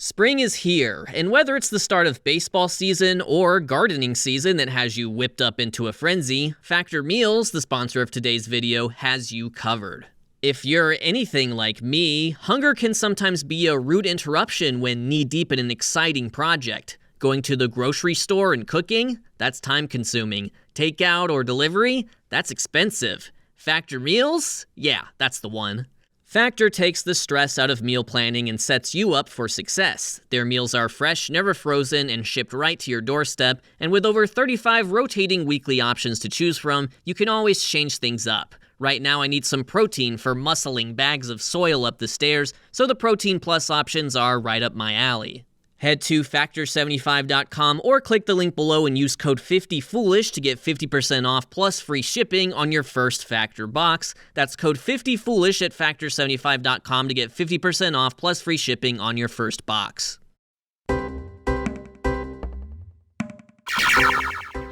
Spring is here, and whether it's the start of baseball season or gardening season that has you whipped up into a frenzy, Factor Meals, the sponsor of today's video, has you covered. If you're anything like me, hunger can sometimes be a rude interruption when knee-deep in an exciting project. Going to the grocery store and cooking? That's time-consuming. Takeout or delivery? That's expensive. Factor Meals? Yeah, that's the one. Factor takes the stress out of meal planning and sets you up for success. Their meals are fresh, never frozen, and shipped right to your doorstep, and with over 35 rotating weekly options to choose from, you can always change things up. Right now I need some protein for muscling bags of soil up the stairs, so the Protein Plus options are right up my alley. Head to Factor75.com or click the link below and use code 50foolish to get 50% off plus free shipping on your first Factor box. That's code 50foolish at Factor75.com to get 50% off plus free shipping on your first box.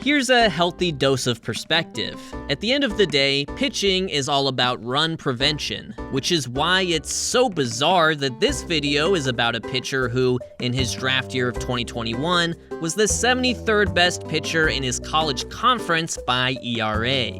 Here's a healthy dose of perspective. At the end of the day, pitching is all about run prevention, which is why it's so bizarre that this video is about a pitcher who, in his draft year of 2021, was the 73rd best pitcher in his college conference by ERA.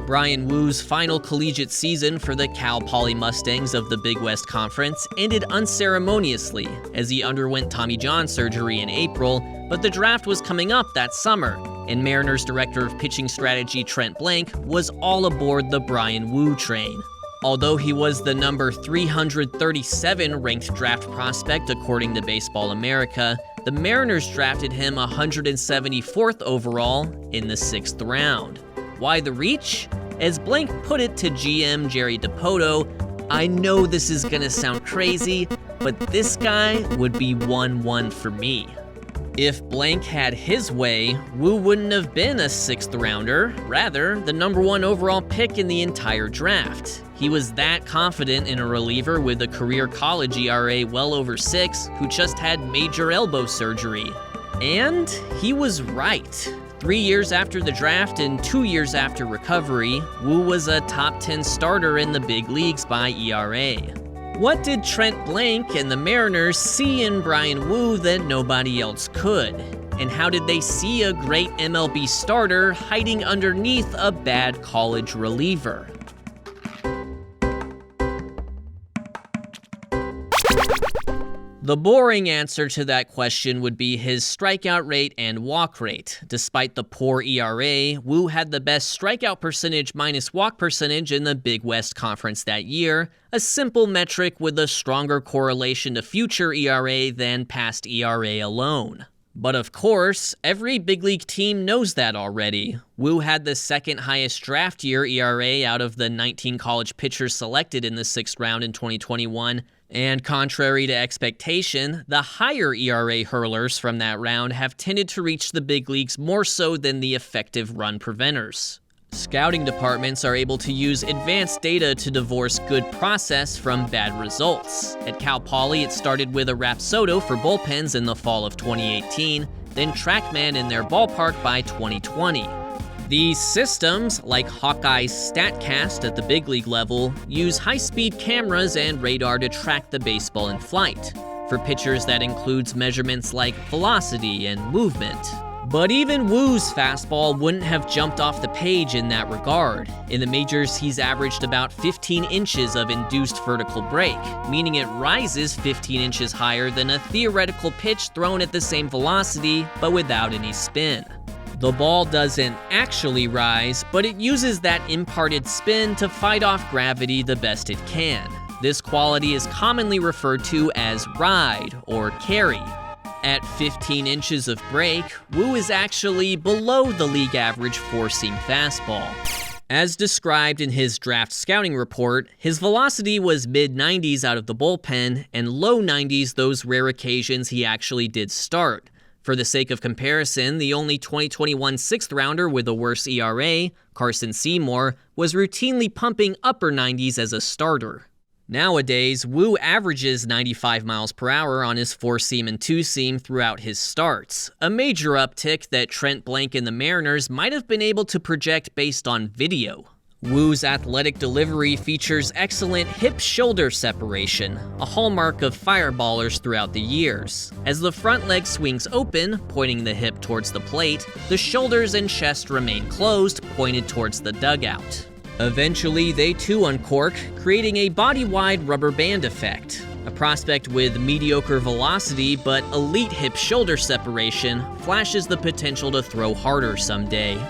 Bryan Woo's final collegiate season for the Cal Poly Mustangs of the Big West Conference ended unceremoniously as he underwent Tommy John surgery in April, but the draft was coming up that summer, and Mariners Director of Pitching Strategy Trent Blank was all aboard the Bryan Woo train. Although he was the number 337 ranked draft prospect according to Baseball America, the Mariners drafted him 174th overall in the 6th round. Why the reach? As Blank put it to GM Jerry Dipoto, "I know this is gonna sound crazy, but this guy would be 1-1 for me." If Blank had his way, Woo wouldn't have been a 6th rounder, rather the number 1 overall pick in the entire draft. He was that confident in a reliever with a career college ERA well over 6 who just had major elbow surgery. And he was right. 3 years after the draft and 2 years after recovery, Woo was a top 10 starter in the big leagues by ERA. What did Trent Blank and the Mariners see in Bryan Woo that nobody else could? And how did they see a great MLB starter hiding underneath a bad college reliever? The boring answer to that question would be his strikeout rate and walk rate. Despite the poor ERA, Woo had the best strikeout percentage minus walk percentage in the Big West Conference that year, a simple metric with a stronger correlation to future ERA than past ERA alone. But of course, every big league team knows that already. Woo had the second highest draft year ERA out of the 19 college pitchers selected in the 6th round in 2021, and contrary to expectation, the higher ERA hurlers from that round have tended to reach the big leagues more so than the effective run preventers. Scouting departments are able to use advanced data to divorce good process from bad results. At Cal Poly, it started with a Rapsodo for bullpens in the fall of 2018, then Trackman in their ballpark by 2020. These systems, like Hawk-Eye's Statcast at the big league level, use high-speed cameras and radar to track the baseball in flight. For pitchers, that includes measurements like velocity and movement. But even Woo's fastball wouldn't have jumped off the page in that regard. In the majors, he's averaged about 15 inches of induced vertical break, meaning it rises 15 inches higher than a theoretical pitch thrown at the same velocity, but without any spin. The ball doesn't actually rise, but it uses that imparted spin to fight off gravity the best it can. This quality is commonly referred to as ride or carry. At 15 inches of break, Woo is actually below the league average four-seam fastball. As described in his draft scouting report, his velocity was mid-90s out of the bullpen and low 90s those rare occasions he actually did start. For the sake of comparison, the only 2021 6th rounder with a worse ERA, Carson Seymour, was routinely pumping upper 90s as a starter. Nowadays, Woo averages 95 miles per hour on his four-seam and two-seam throughout his starts, a major uptick that Trent Blank and the Mariners might have been able to project based on video. Woo's athletic delivery features excellent hip-shoulder separation, a hallmark of fireballers throughout the years. As the front leg swings open, pointing the hip towards the plate, the shoulders and chest remain closed, pointed towards the dugout. Eventually, they too uncork, creating a body-wide rubber band effect. A prospect with mediocre velocity but elite hip-shoulder separation flashes the potential to throw harder someday.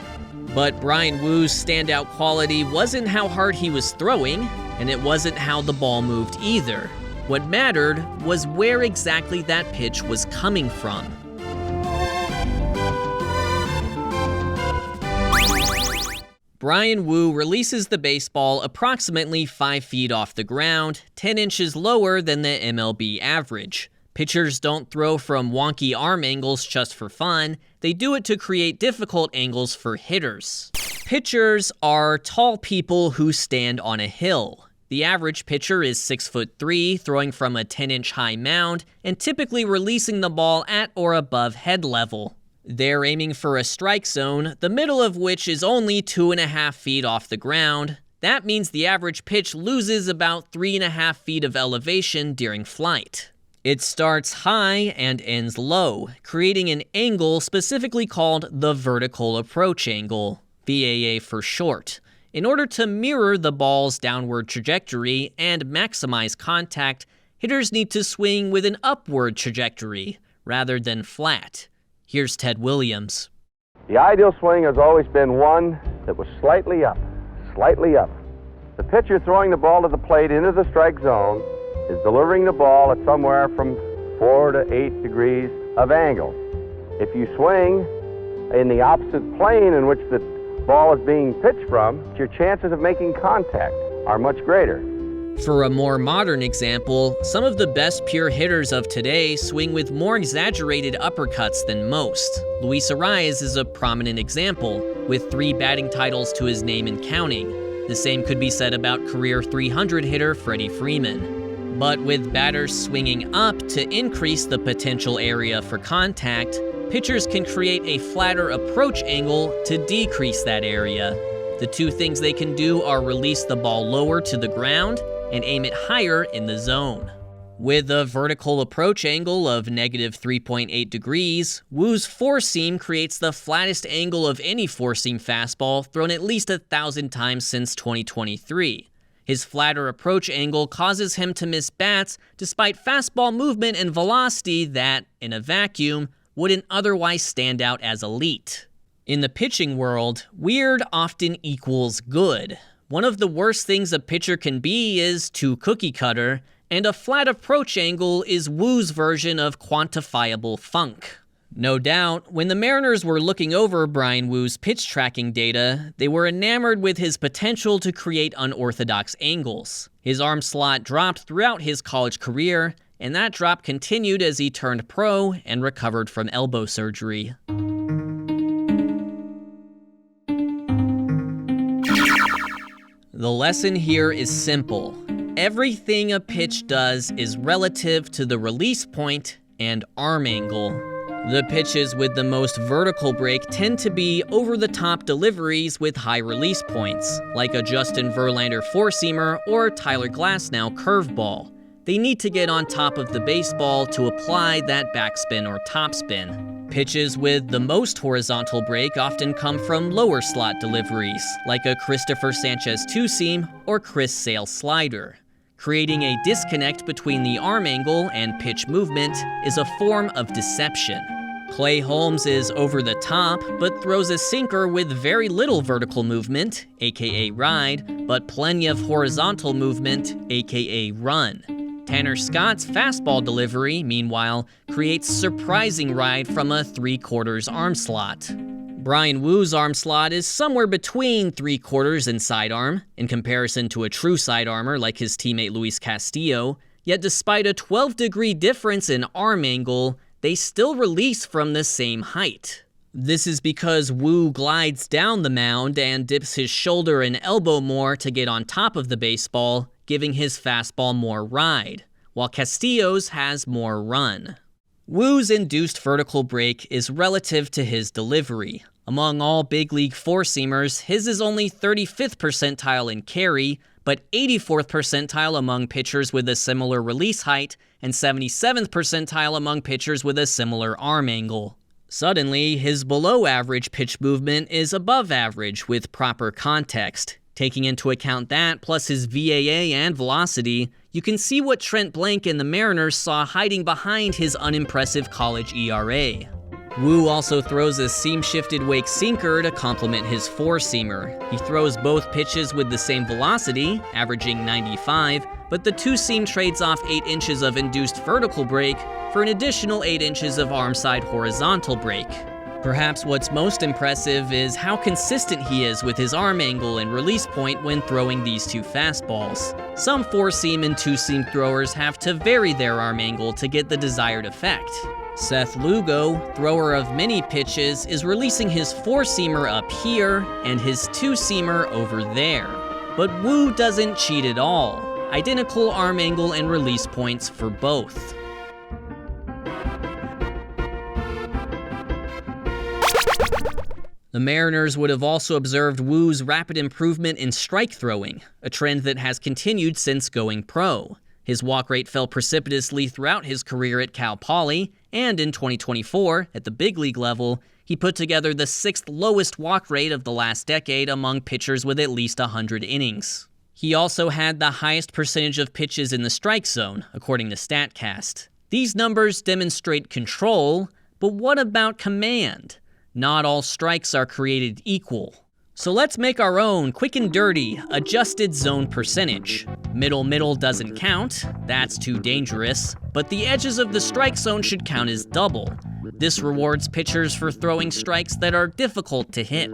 But Bryan Woo's standout quality wasn't how hard he was throwing, and it wasn't how the ball moved either. What mattered was where exactly that pitch was coming from. Bryan Woo releases the baseball approximately 5 feet off the ground, 10 inches lower than the MLB average. Pitchers don't throw from wonky arm angles just for fun. They do it to create difficult angles for hitters. Pitchers are tall people who stand on a hill. The average pitcher is 6'3", throwing from a 10-inch high mound and typically releasing the ball at or above head level. They're aiming for a strike zone, the middle of which is only 2.5 feet off the ground. That means the average pitch loses about 3.5 feet of elevation during flight. It starts high and ends low, creating an angle specifically called the vertical approach angle, VAA for short. In order to mirror the ball's downward trajectory and maximize contact, hitters need to swing with an upward trajectory rather than flat. Here's Ted Williams. The ideal swing has always been one that was slightly up, slightly up. The pitcher throwing the ball to the plate into the strike zone is delivering the ball at somewhere from 4 to 8 degrees of angle. If you swing in the opposite plane in which the ball is being pitched from, your chances of making contact are much greater. For a more modern example, some of the best pure hitters of today swing with more exaggerated uppercuts than most. Luis Arraez is a prominent example, with 3 batting titles to his name and counting. The same could be said about career .300 hitter Freddie Freeman. But with batters swinging up to increase the potential area for contact, pitchers can create a flatter approach angle to decrease that area. The two things they can do are release the ball lower to the ground and aim it higher in the zone. With a vertical approach angle of -3.8 degrees, Woo's four-seam creates the flattest angle of any four-seam fastball thrown at least 1,000 times since 2023. His flatter approach angle causes him to miss bats despite fastball movement and velocity that, in a vacuum, wouldn't otherwise stand out as elite. In the pitching world, weird often equals good. One of the worst things a pitcher can be is too cookie cutter, and a flat approach angle is Woo's version of quantifiable funk. No doubt, when the Mariners were looking over Bryan Woo's pitch tracking data, they were enamored with his potential to create unorthodox angles. His arm slot dropped throughout his college career, and that drop continued as he turned pro and recovered from elbow surgery. The lesson here is simple. Everything a pitch does is relative to the release point and arm angle. The pitches with the most vertical break tend to be over-the-top deliveries with high release points, like a Justin Verlander four-seamer or Tyler Glasnow curveball. They need to get on top of the baseball to apply that backspin or topspin. Pitches with the most horizontal break often come from lower slot deliveries, like a Christopher Sanchez two-seam or Chris Sale slider. Creating a disconnect between the arm angle and pitch movement is a form of deception. Clay Holmes is over the top, but throws a sinker with very little vertical movement, aka ride, but plenty of horizontal movement, aka run. Tanner Scott's fastball delivery, meanwhile, creates surprising ride from a 3/4 arm slot. Bryan Woo's arm slot is somewhere between 3/4 and sidearm, in comparison to a true sidearmer like his teammate Luis Castillo, yet despite a 12-degree difference in arm angle, they still release from the same height. This is because Woo glides down the mound and dips his shoulder and elbow more to get on top of the baseball, giving his fastball more ride, while Castillo's has more run. Woo's induced vertical break is relative to his delivery. Among all big league four-seamers, his is only 35th percentile in carry, but 84th percentile among pitchers with a similar release height, and 77th percentile among pitchers with a similar arm angle. Suddenly, his below-average pitch movement is above average with proper context. Taking into account that, plus his VAA and velocity, you can see what Trent Blank and the Mariners saw hiding behind his unimpressive college ERA. Woo also throws a seam-shifted wake sinker to complement his four-seamer. He throws both pitches with the same velocity, averaging 95, but the two-seam trades off 8 inches of induced vertical break for an additional 8 inches of arm-side horizontal break. Perhaps what's most impressive is how consistent he is with his arm angle and release point when throwing these two fastballs. Some four-seam and two-seam throwers have to vary their arm angle to get the desired effect. Seth Lugo, thrower of many pitches, is releasing his four-seamer up here and his two-seamer over there. But Woo doesn't cheat at all. Identical arm angle and release points for both. The Mariners would have also observed Woo's rapid improvement in strike throwing, a trend that has continued since going pro. His walk rate fell precipitously throughout his career at Cal Poly, and in 2024, at the big league level, he put together the 6th lowest walk rate of the last decade among pitchers with at least 100 innings. He also had the highest percentage of pitches in the strike zone, according to Statcast. These numbers demonstrate control, but what about command? Not all strikes are created equal. So let's make our own quick and dirty adjusted zone percentage. Middle doesn't count, that's too dangerous, but the edges of the strike zone should count as double. This rewards pitchers for throwing strikes that are difficult to hit.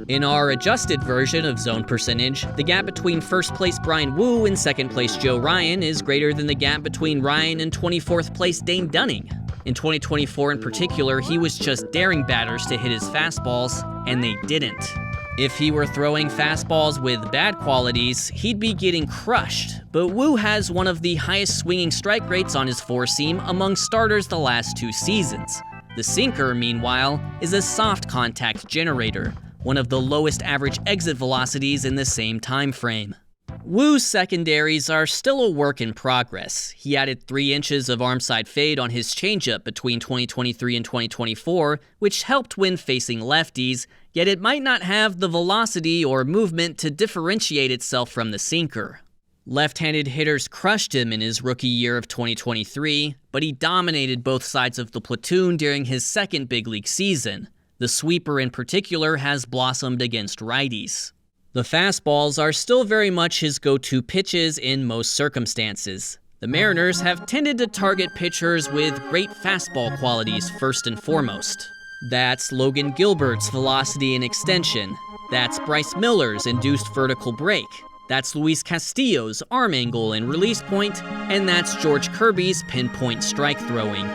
In our adjusted version of zone percentage, the gap between first place Bryan Woo and second place Joe Ryan is greater than the gap between Ryan and 24th place Dane Dunning. In 2024 in particular, he was just daring batters to hit his fastballs, and they didn't. If he were throwing fastballs with bad qualities, he'd be getting crushed, but Woo has one of the highest swinging strike rates on his four-seam among starters the last 2 seasons. The sinker, meanwhile, is a soft contact generator, one of the lowest average exit velocities in the same time frame. Woo's secondaries are still a work in progress. He added 3 inches of arm-side fade on his changeup between 2023 and 2024, which helped when facing lefties, yet it might not have the velocity or movement to differentiate itself from the sinker. Left-handed hitters crushed him in his rookie year of 2023, but he dominated both sides of the platoon during his second big league season. The sweeper in particular has blossomed against righties. The fastballs are still very much his go-to pitches in most circumstances. The Mariners have tended to target pitchers with great fastball qualities first and foremost. That's Logan Gilbert's velocity and extension. That's Bryce Miller's induced vertical break. That's Luis Castillo's arm angle and release point, and that's George Kirby's pinpoint strike throwing.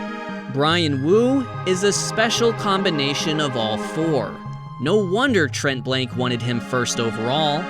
Bryan Woo is a special combination of all 4. No wonder Trent Blank wanted him first overall.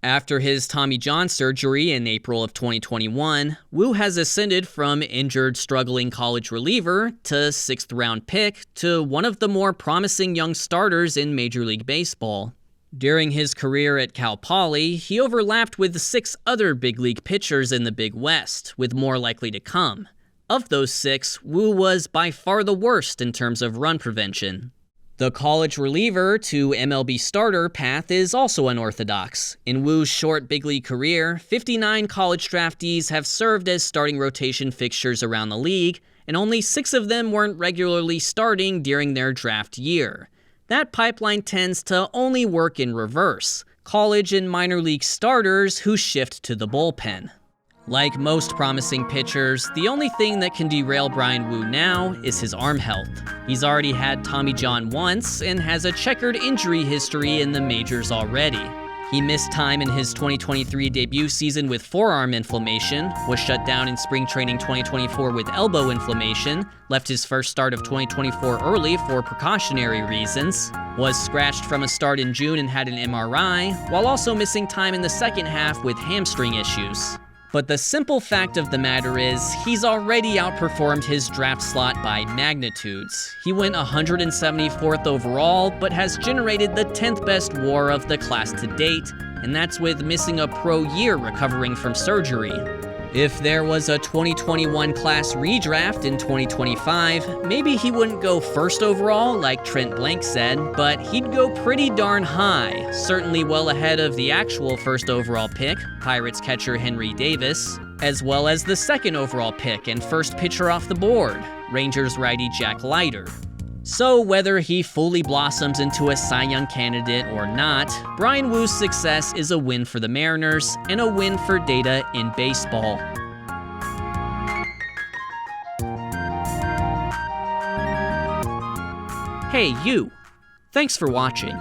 After his Tommy John surgery in April of 2021, Woo has ascended from injured, struggling college reliever to 6th-round pick to one of the more promising young starters in Major League Baseball. During his career at Cal Poly, he overlapped with 6 other big league pitchers in the Big West, with more likely to come. Of those 6, Woo was by far the worst in terms of run prevention. The college reliever to MLB starter path is also unorthodox. In Woo's short big league career, 59 college draftees have served as starting rotation fixtures around the league, and only 6 of them weren't regularly starting during their draft year. That pipeline tends to only work in reverse: college and minor league starters who shift to the bullpen. Like most promising pitchers, the only thing that can derail Bryan Woo now is his arm health. He's already had Tommy John once and has a checkered injury history in the majors already. He missed time in his 2023 debut season with forearm inflammation, was shut down in spring training 2024 with elbow inflammation, left his first start of 2024 early for precautionary reasons, was scratched from a start in June and had an MRI, while also missing time in the second half with hamstring issues. But the simple fact of the matter is, he's already outperformed his draft slot by magnitudes. He went 174th overall, but has generated the 10th best WAR of the class to date, and that's with missing a pro year recovering from surgery. If there was a 2021 class redraft in 2025, maybe he wouldn't go first overall like Trent Blank said, but he'd go pretty darn high, certainly well ahead of the actual first overall pick, Pirates catcher Henry Davis, as well as the second overall pick and first pitcher off the board, Rangers righty Jack Leiter. So whether he fully blossoms into a Cy Young candidate or not, Bryan Woo's success is a win for the Mariners and a win for data in baseball. Hey, you! Thanks for watching.